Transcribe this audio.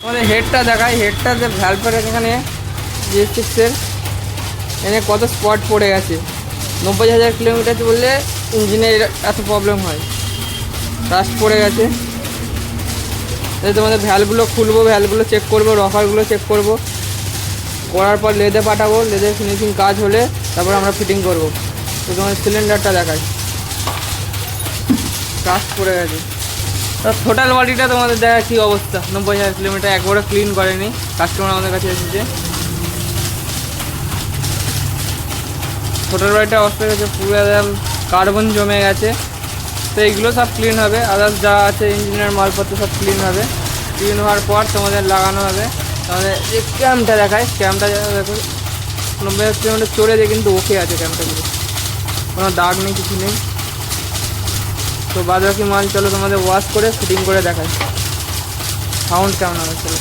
আমাদের হেডটা দেখাই, হেডটাতে ভ্যালভের এখানে G6-এর এখানে কত স্পট পড়ে গেছে। 90,000 কিলোমিটার বললে ইঞ্জিনের এত প্রবলেম হয়, রাস্ট পড়ে গেছে। তোমাদের ভ্যালগুলো খুলবো, ভ্যালগুলো চেক করবো, রকারগুলো চেক করবো, করার পর লেদে পাঠাবো। লেদে ফিনিশিং কাজ হলে তারপর আমরা ফিটিং করবো। তো তোমাদের সিলিন্ডারটা দেখাই, রাস্ট পড়ে গেছে। টোটাল বডিটা তোমাদের দেখা কী অবস্থা। 90,000 কিলোমিটার একবারও ক্লিন করেনি, কাস্টমার আমাদের কাছে এসেছে। টোটাল বডিটা অবস্থা গেছে পুরো একদম কার্বন জমে গেছে। তো এইগুলো সব ক্লিন হবে, আদার্স যা আছে ইঞ্জিনের মালপত্র সব ক্লিন হবে। ক্লিন হওয়ার পর তোমাদের লাগানো হবে। তোমাদের যে ক্যামটা দেখায়, ক্যামটা দেখো 90,000 কিলোমিটার চলে যায় কিন্তু ওকে আছে ক্যামটাগুলো, কোনো দাগ নেই, কিছু নেই। তো বাদ বাকি মাল চলো তোমাদের ওয়াশ করে ফিটিং করে দেখায় সাউন্ড কেমন হবে চলো।